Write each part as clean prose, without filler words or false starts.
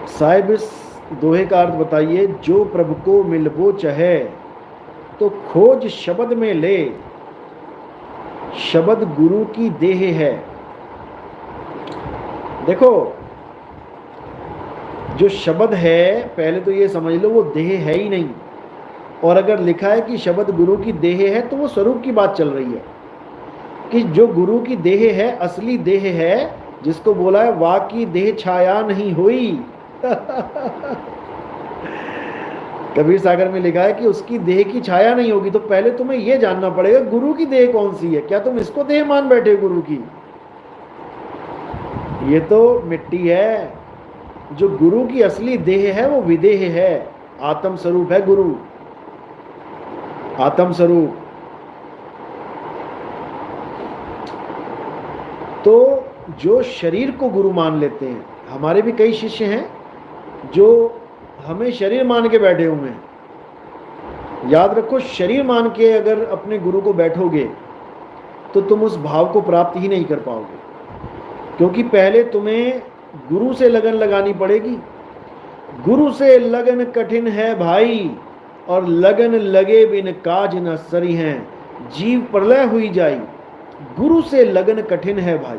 साहिब इस दोहे का अर्थ बताइए। जो प्रभु को मिलबो चहे तो खोज शब्द में ले, शब्द गुरु की देह है। देखो, जो शब्द है, पहले तो ये समझ लो वो देह है ही नहीं। और अगर लिखा है कि शब्द गुरु की देह है तो वो स्वरूप की बात चल रही है कि जो गुरु की देह है, असली देह है, जिसको बोला है वा की देह छाया नहीं हुई। कबीर सागर में लिखा है कि उसकी देह की छाया नहीं होगी। तो पहले तुम्हें यह जानना पड़ेगा गुरु की देह कौन सी है। क्या तुम इसको देह मान बैठे हो गुरु की? ये तो मिट्टी है। जो गुरु की असली देह है वो विदेह है, आत्म स्वरूप है गुरु, आत्म स्वरूप। तो जो शरीर को गुरु मान लेते हैं, हमारे भी कई शिष्य हैं जो हमें शरीर मान के बैठे हुए हैं। याद रखो, शरीर मान के अगर अपने गुरु को बैठोगे तो तुम उस भाव को प्राप्त ही नहीं कर पाओगे, क्योंकि पहले तुम्हें गुरु से लगन लगानी पड़ेगी। गुरु से लगन कठिन है भाई, और लगन लगे बिन काज न सरी हैं, जीव प्रलय हुई जाई। गुरु से लगन कठिन है भाई।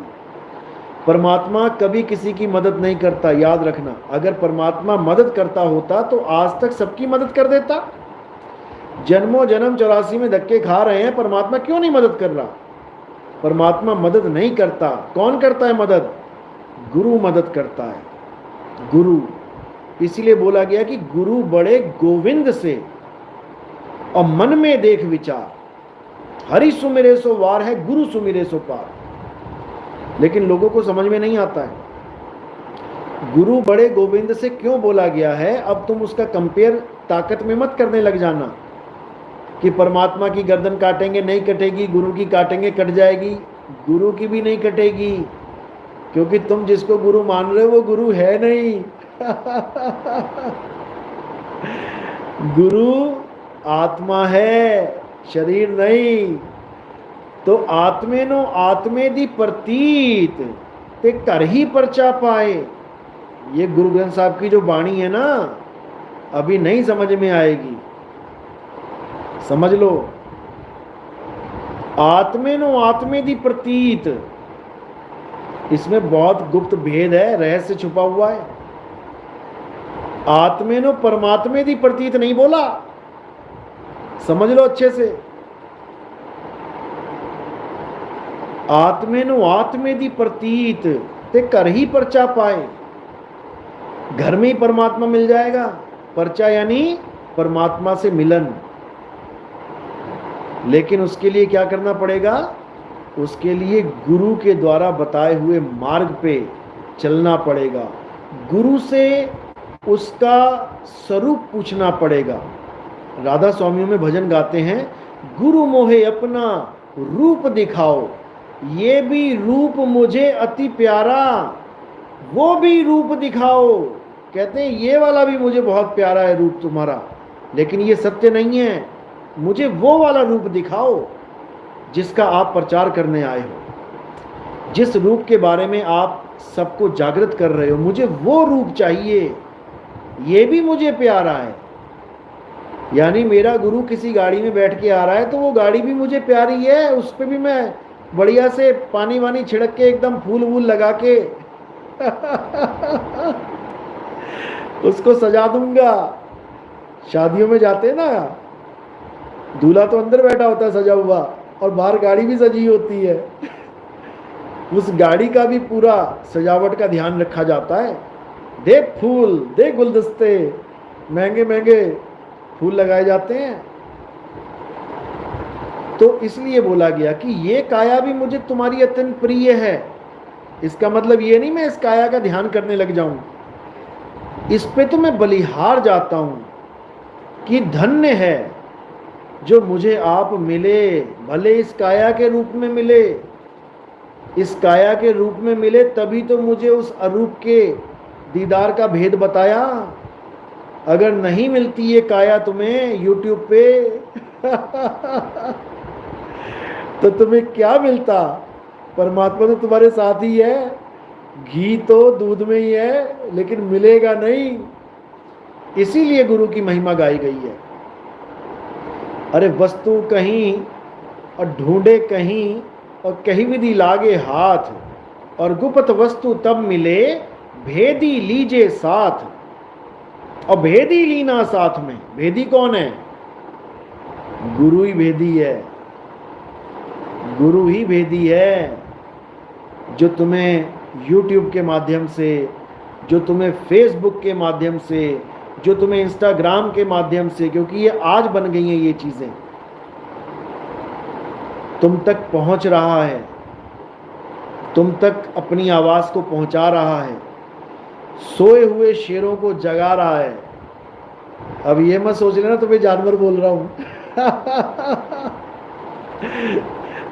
परमात्मा कभी किसी की मदद नहीं करता, याद रखना। अगर परमात्मा मदद करता होता तो आज तक सबकी मदद कर देता। जन्मों जन्म 84 में धक्के खा रहे हैं, परमात्मा क्यों नहीं मदद कर रहा? परमात्मा मदद नहीं करता। कौन करता है मदद? गुरु मदद करता है, गुरु। इसीलिए बोला गया कि गुरु बड़े गोविंद से, और मन में देख विचार, हरि सुमिरे सो वार है, गुरु सुमिरे सो पार। लेकिन लोगों को समझ में नहीं आता है गुरु बड़े गोविंद से क्यों बोला गया है। अब तुम उसका कंपेयर ताकत में मत करने लग जाना कि परमात्मा की गर्दन काटेंगे नहीं कटेगी, गुरु की काटेंगे कट जाएगी। गुरु की भी नहीं कटेगी, क्योंकि तुम जिसको गुरु मान रहे हो वो गुरु है नहीं। गुरु आत्मा है, शरीर नहीं। तो आत्मेनो आत्मे दी प्रतीत ते कर ही परचा पाए। ये गुरु ग्रंथ साहब की जो वाणी है ना, अभी नहीं समझ में आएगी, समझ लो। आत्मेनो आत्मे दी प्रतीत, इसमें बहुत गुप्त भेद है, रहस्य छुपा हुआ है। आत्मेनो परमात्मे दी प्रतीत नहीं बोला, समझ लो अच्छे से। आत्मेनु आत्मे दी प्रतीत ते कर ही परचा पाए। घर में ही परमात्मा मिल जाएगा। परचा यानी परमात्मा से मिलन। लेकिन उसके लिए क्या करना पड़ेगा? उसके लिए गुरु के द्वारा बताए हुए मार्ग पे चलना पड़ेगा। गुरु से उसका स्वरूप पूछना पड़ेगा। राधा स्वामियों में भजन गाते हैं, गुरु मोहे अपना रूप दिखाओ, ये भी रूप मुझे अति प्यारा, वो भी रूप दिखाओ। कहते हैं ये वाला भी मुझे बहुत प्यारा है रूप तुम्हारा, लेकिन ये सत्य नहीं है। मुझे वो वाला रूप दिखाओ जिसका आप प्रचार करने आए हो, जिस रूप के बारे में आप सबको जागृत कर रहे हो। मुझे वो रूप चाहिए, ये भी मुझे प्यारा है। यानी मेरा गुरु किसी गाड़ी में बैठ के आ रहा है तो वो गाड़ी भी मुझे प्यारी है, उस पर भी मैं बढ़िया से पानी वानी छिड़क के एकदम फूल वूल लगा के उसको सजा दूंगा। शादियों में जाते ना, दूल्हा तो अंदर बैठा होता है सजा हुआ, और बाहर गाड़ी भी सजी होती है। उस गाड़ी का भी पूरा सजावट का ध्यान रखा जाता है। दे फूल, दे गुलदस्ते, महंगे महंगे फूल लगाए जाते हैं। तो इसलिए बोला गया कि ये काया भी मुझे तुम्हारी अत्यंत प्रिय है। इसका मतलब ये नहीं मैं इस काया का ध्यान करने लग जाऊं, इस पे तो मैं बलिहार जाता हूं कि धन्य है जो मुझे आप मिले। भले इस काया के रूप में मिले, इस काया के रूप में मिले तभी तो मुझे उस अरूप के दीदार का भेद बताया। अगर नहीं मिलती ये काया तुम्हें यूट्यूब पे तो तुम्हें क्या मिलता? परमात्मा तो तुम्हारे साथ ही है। घी तो दूध में ही है, लेकिन मिलेगा नहीं। इसीलिए गुरु की महिमा गाई गई है। अरे वस्तु कहीं और ढूंढे कहीं, और कहीं विधि लागे हाथ, और गुप्त वस्तु तब मिले, भेदी लीजे साथ। और भेदी लीना साथ में, भेदी कौन है? गुरु ही भेदी है। गुरु ही भेदी है, जो तुम्हें YouTube के माध्यम से, जो तुम्हें Facebook के माध्यम से, जो तुम्हें Instagram के माध्यम से, क्योंकि ये आज बन गई हैं ये चीजें, तुम तक पहुंच रहा है, तुम तक अपनी आवाज को पहुंचा रहा है, सोए हुए शेरों को जगा रहा है। अब ये मत सोच लेना तुम्हें जानवर बोल रहा हूं।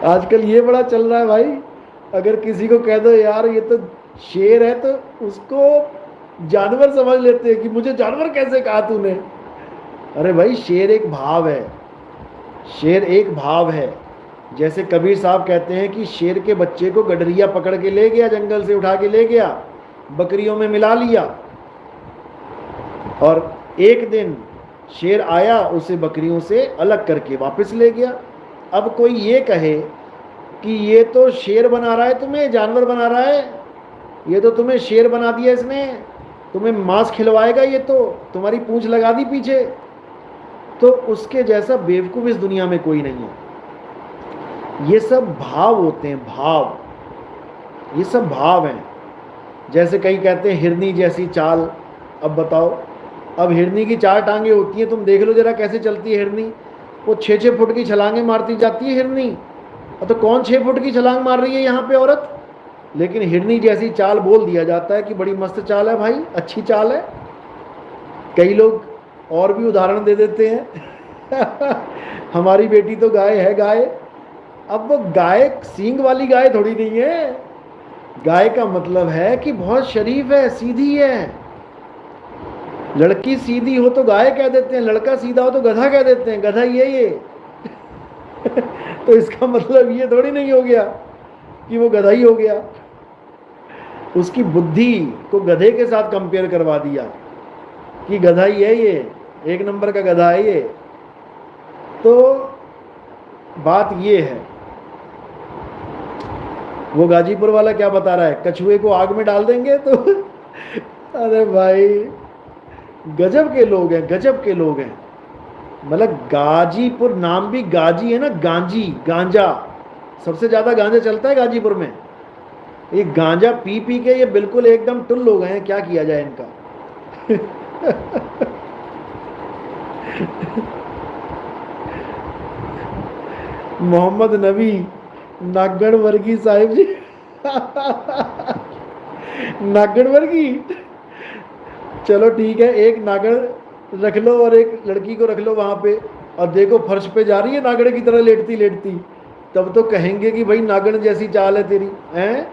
आजकल ये बड़ा चल रहा है भाई, अगर किसी को कह दो यार ये तो शेर है, तो उसको जानवर समझ लेते हैं कि मुझे जानवर कैसे कहा तूने। अरे भाई, शेर एक भाव है, शेर एक भाव है। जैसे कबीर साहब कहते हैं कि शेर के बच्चे को गडरिया पकड़ के ले गया, जंगल से उठा के ले गया, बकरियों में मिला लिया, और एक दिन शेर आया, उसे बकरियों से अलग करके वापस ले गया। अब कोई ये कहे कि ये तो शेर बना रहा है तुम्हें, जानवर बना रहा है, ये तो तुम्हें शेर बना दिया इसने, तुम्हें मांस खिलवाएगा, ये तो तुम्हारी पूंछ लगा दी पीछे, तो उसके जैसा बेवकूफ इस दुनिया में कोई नहीं है। ये सब भाव होते हैं, भाव, ये सब भाव हैं। जैसे कई कहते हैं हिरनी जैसी चाल। अब बताओ, अब हिरनी की 4 टांगे होती हैं, तुम देख लो जरा कैसे चलती है हिरनी। वो 6-6 फुट की छलांगे मारती जाती है हिरनी। तो कौन 6 फुट की छलांग मार रही है यहाँ पे औरत? लेकिन हिरनी जैसी चाल बोल दिया जाता है कि बड़ी मस्त चाल है भाई, अच्छी चाल है। कई लोग और भी उदाहरण दे देते हैं। हमारी बेटी तो गाय है, गाय। अब वो गाय सींग वाली गाय थोड़ी नहीं है। गाय का मतलब है कि बहुत शरीफ है, सीधी है। लड़की सीधी हो तो गाय कह देते हैं, लड़का सीधा हो तो गधा कह देते हैं, गधा ये। तो इसका मतलब ये थोड़ी नहीं हो गया कि वो गधा ही हो गया। उसकी बुद्धि को गधे के साथ कंपेयर करवा दिया कि गधा ही है ये, 1 नंबर का गधा है ये। तो बात ये है। वो गाजीपुर वाला क्या बता रहा है, कछुए को आग में डाल देंगे तो अरे भाई, गजब के लोग हैं, गजब के लोग हैं। मतलब गाजीपुर नाम भी गाजी है ना, गांजी, गांजा। सबसे ज्यादा गांजा चलता है गाजीपुर में। ये गांजा पी पी के ये बिल्कुल एकदम टुल्ल हो गए हैं, क्या किया जाए इनका। मोहम्मद नबी नागण वर्गी साहिब जी। नागण वर्गी, चलो ठीक है, एक नागण रख लो और एक लड़की को रख लो वहां पे, और देखो फर्श पे जा रही है नागण की तरह लेटती लेटती, तब तो कहेंगे कि भाई नागण जैसी चाल है तेरी, हैं?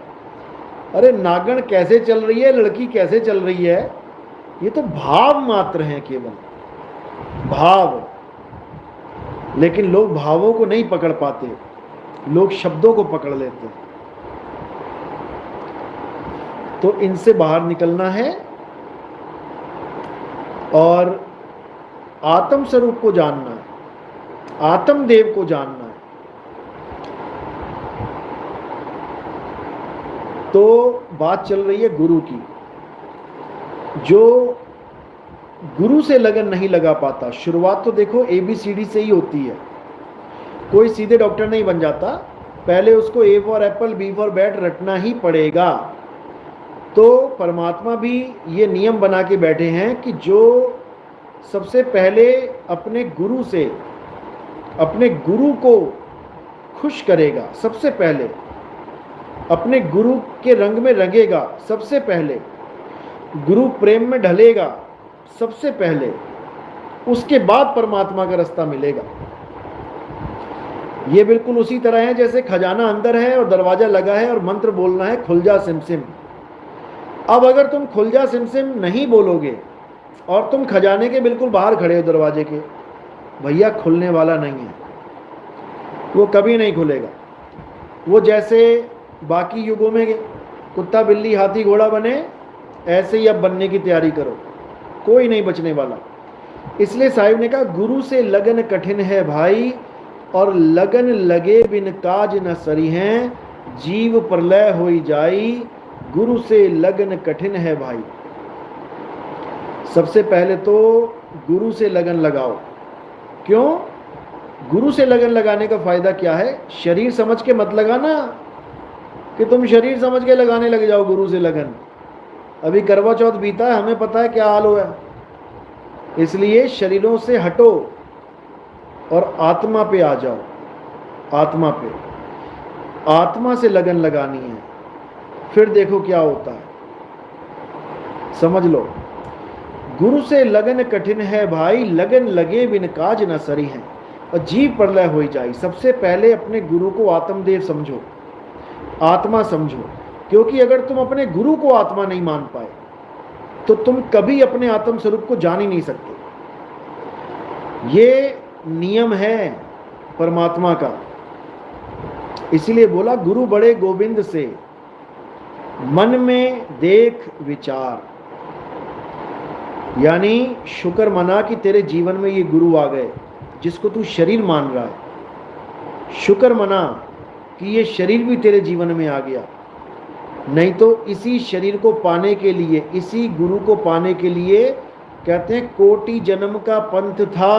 अरे नागण कैसे चल रही है, लड़की कैसे चल रही है, ये तो भाव मात्र हैं, केवल भाव। लेकिन लोग भावों को नहीं पकड़ पाते, लोग शब्दों को पकड़ लेते। तो इनसे बाहर निकलना है और आत्म स्वरूप को जानना है, आत्मदेव को जानना है। तो बात चल रही है गुरु की। जो गुरु से लगन नहीं लगा पाता, शुरुआत तो देखो ABCD से ही होती है। कोई सीधे डॉक्टर नहीं बन जाता, पहले उसको A for apple, B for bat रटना ही पड़ेगा। तो परमात्मा भी ये नियम बना के बैठे हैं कि जो सबसे पहले अपने गुरु से, अपने गुरु को खुश करेगा, सबसे पहले अपने गुरु के रंग में रंगेगा, सबसे पहले गुरु प्रेम में ढलेगा, सबसे पहले, उसके बाद परमात्मा का रास्ता मिलेगा। ये बिल्कुल उसी तरह है जैसे खजाना अंदर है और दरवाजा लगा है और मंत्र बोलना है खुल जा सिम सिम। अब अगर तुम खुल जा सिम सिम नहीं बोलोगे और तुम खजाने के बिल्कुल बाहर खड़े हो दरवाजे के, भैया खुलने वाला नहीं है, वो कभी नहीं खुलेगा। वो जैसे बाकी युगों में कुत्ता बिल्ली हाथी घोड़ा बने, ऐसे ही अब बनने की तैयारी करो, कोई नहीं बचने वाला। इसलिए साहिब ने कहा गुरु से लगन कठिन है भाई, और लगन लगे बिन काज न सरी हैं, जीव प्रलय होई जाई, गुरु से लगन कठिन है भाई। सबसे पहले तो गुरु से लगन लगाओ। क्यों? गुरु से लगन लगाने का फायदा क्या है? शरीर समझ के मत लगाना कि तुम शरीर समझ के लगाने लग जाओ गुरु से लगन। अभी करवा चौथ बीता है, हमें पता है क्या हाल हुआ। इसलिए शरीरों से हटो और आत्मा पे आ जाओ। आत्मा पे, आत्मा से लगन लगानी है, फिर देखो क्या होता है। समझ लो, गुरु से लगन कठिन है भाई, लगन लगे बिन काज न सरी हैं, और जीव प्रलय हो जाए। सबसे पहले अपने गुरु को आत्मदेव समझो, आत्मा समझो। क्योंकि अगर तुम अपने गुरु को आत्मा नहीं मान पाए तो तुम कभी अपने आत्म स्वरूप को जान ही नहीं सकते। ये नियम है परमात्मा का। इसीलिए बोला गुरु बड़े गोविंद से, मन में देख विचार। यानी शुक्र मना कि तेरे जीवन में ये गुरु आ गए जिसको तू शरीर मान रहा है। शुक्र मना कि ये शरीर भी तेरे जीवन में आ गया, नहीं तो इसी शरीर को पाने के लिए, इसी गुरु को पाने के लिए कहते हैं कोटि जन्म का पंथ था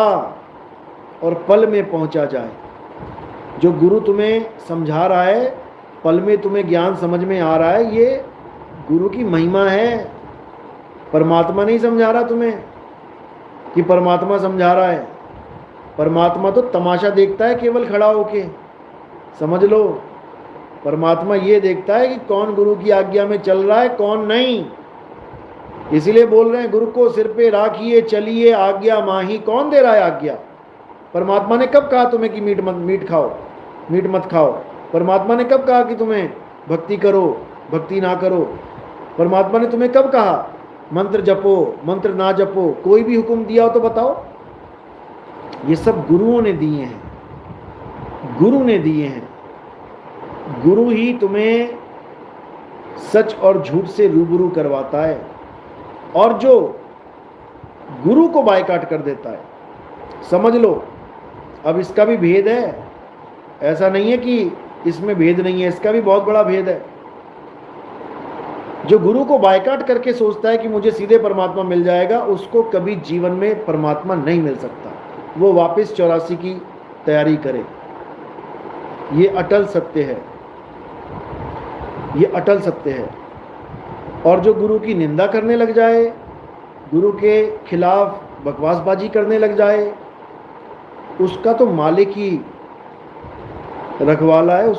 और पल में पहुंचा जाए। जो गुरु तुम्हें समझा रहा है, पल में तुम्हें ज्ञान समझ में आ रहा है, ये गुरु की महिमा है। परमात्मा नहीं समझा रहा तुम्हें कि परमात्मा समझा रहा है। परमात्मा तो तमाशा देखता है केवल खड़ा होके, समझ लो। परमात्मा ये देखता है कि कौन गुरु की आज्ञा में चल रहा है, कौन नहीं। इसीलिए बोल रहे हैं गुरु को सिर पे राखिए चलिए, आज्ञा माही। कौन दे रहा है आज्ञा? परमात्मा ने कब कहा तुम्हें कि मीट खाओ, मीट मत खाओ? परमात्मा ने कब कहा कि तुम्हें भक्ति करो, भक्ति ना करो? परमात्मा ने तुम्हें कब कहा मंत्र जपो, मंत्र ना जपो? कोई भी हुक्म दिया हो तो बताओ। ये सब गुरुओं ने दिए हैं, गुरु ने दिए हैं। गुरु ही तुम्हें सच और झूठ से रूबरू करवाता है, और जो गुरु को बायकाट कर देता है, समझ लो। अब इसका भी भेद है, ऐसा नहीं है कि इसमें भेद नहीं है, इसका भी बहुत बड़ा भेद है। जो गुरु को बायकाट करके सोचता है कि मुझे सीधे परमात्मा मिल जाएगा, उसको कभी जीवन में परमात्मा नहीं मिल सकता। वो वापस 84 की तैयारी करे। ये अटल सत्य है, ये अटल सत्य है। और जो गुरु की निंदा करने लग जाए, गुरु के खिलाफ बकवासबाजी करने लग जाए, उसका तो मालिक ही रखवाला है,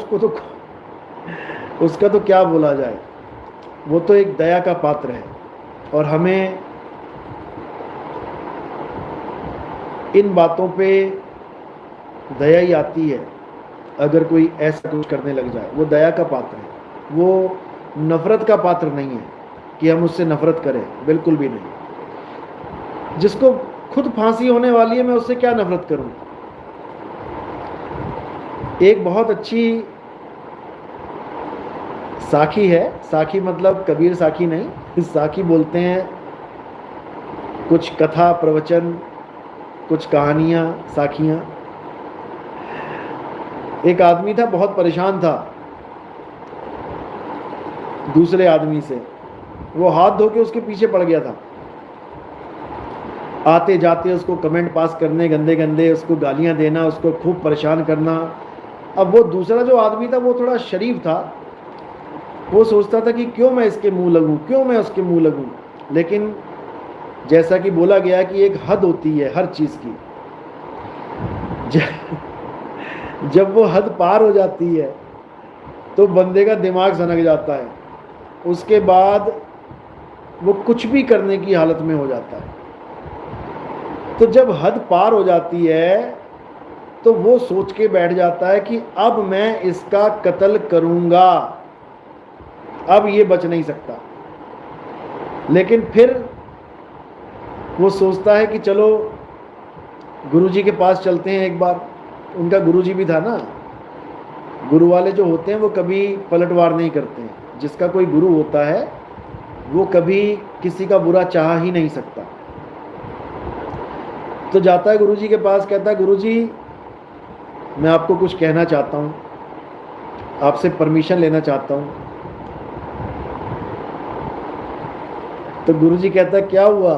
उसका तो क्या बोला जाए। वो तो एक दया का पात्र है, और हमें इन बातों पे दया ही आती है। अगर कोई ऐसा कुछ करने लग जाए, वो दया का पात्र है, वो नफरत का पात्र नहीं है कि हम उससे नफरत करें, बिल्कुल भी नहीं। जिसको खुद फांसी होने वाली है, मैं उससे क्या नफरत करूं? एक बहुत अच्छी साखी है, साखी मतलब कबीर साखी नहीं, साखी बोलते हैं कुछ कथा प्रवचन, कुछ कहानियां, साखियां। एक आदमी था, बहुत परेशान था दूसरे आदमी से। वो हाथ धो के उसके पीछे पड़ गया था। आते जाते उसको कमेंट पास करने, गंदे गंदे उसको गालियां देना, उसको खूब परेशान करना। अब वो दूसरा जो आदमी था, वो थोड़ा शरीफ था। वो सोचता था कि क्यों मैं इसके मुंह लगूं, क्यों मैं उसके मुंह लगूं। लेकिन जैसा कि बोला गया कि एक हद होती है हर चीज़ की। जब वो हद पार हो जाती है तो बंदे का दिमाग सनक जाता है। उसके बाद वो कुछ भी करने की हालत में हो जाता है। तो जब हद पार हो जाती है तो वो सोच के बैठ जाता है कि अब मैं इसका कत्ल करूंगा, अब ये बच नहीं सकता। लेकिन फिर वो सोचता है कि चलो गुरुजी के पास चलते हैं एक बार। उनका गुरुजी भी था ना। गुरु वाले जो होते हैं वो कभी पलटवार नहीं करते हैं, जिसका कोई गुरु होता है वो कभी किसी का बुरा चाह ही नहीं सकता। तो जाता है गुरुजी के पास, कहता है गुरुजी मैं आपको कुछ कहना चाहता हूँ, आपसे परमिशन लेना चाहता हूँ। तो गुरुजी कहता है क्या हुआ?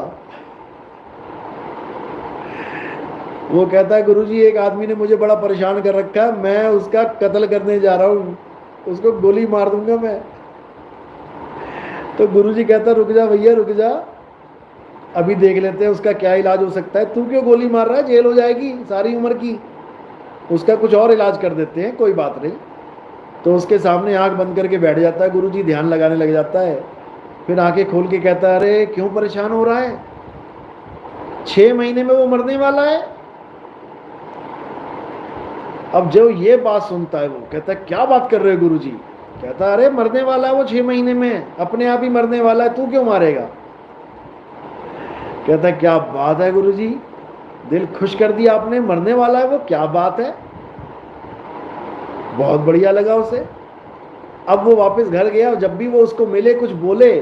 वो कहता है गुरुजी एक आदमी ने मुझे बड़ा परेशान कर रखा है, मैं उसका कत्ल करने जा रहा हूँ, उसको गोली मार दूंगा मैं। तो गुरुजी कहता रुक जा भैया रुक जा, अभी देख लेते हैं उसका क्या इलाज हो सकता है। तू क्यों गोली मार रहा है, जेल हो जाएगी सारी उम्र की, उसका कुछ और इलाज कर देते हैं, कोई बात नहीं। तो उसके सामने आंख बंद करके बैठ जाता है गुरुजी, ध्यान लगाने लग जाता है। फिर आंखें खोल के कहता है अरे क्यों परेशान हो रहा है, 6 महीने में वो मरने वाला है। अब जो ये बात सुनता है वो कहता है क्या बात कर रहे हो गुरुजी? कहता है अरे मरने वाला है वो 6 महीने में, अपने आप ही मरने वाला है, तू क्यों मारेगा? कहता है क्या बात है गुरुजी, दिल खुश कर दिया आपने, मरने वाला है वो, क्या बात है। बहुत बढ़िया लगा उसे। अब वो वापस घर गया, जब भी वो उसको मिले कुछ बोले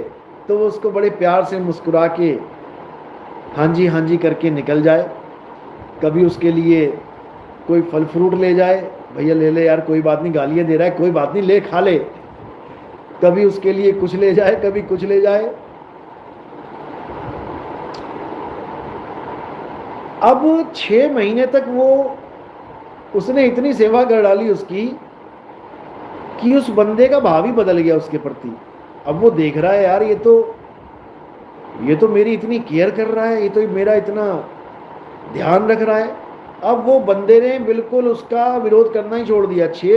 तो वो उसको बड़े प्यार से मुस्कुरा के हाँ जी करके निकल जाए। कभी उसके लिए कोई फल फ्रूट ले जाए, भैया ले ले यार कोई बात नहीं, गालियाँ दे रहा है कोई बात नहीं ले खा ले। कभी उसके लिए कुछ ले जाए, कभी कुछ ले जाए। अब 6 महीने तक वो उसने इतनी सेवा कर डाली उसकी कि उस बंदे का भाव ही बदल गया उसके प्रति। अब वो देख रहा है यार ये तो मेरी इतनी केयर कर रहा है, ये तो मेरा इतना ध्यान रख रहा है। अब वो बंदे ने बिल्कुल उसका विरोध करना ही छोड़ दिया। 6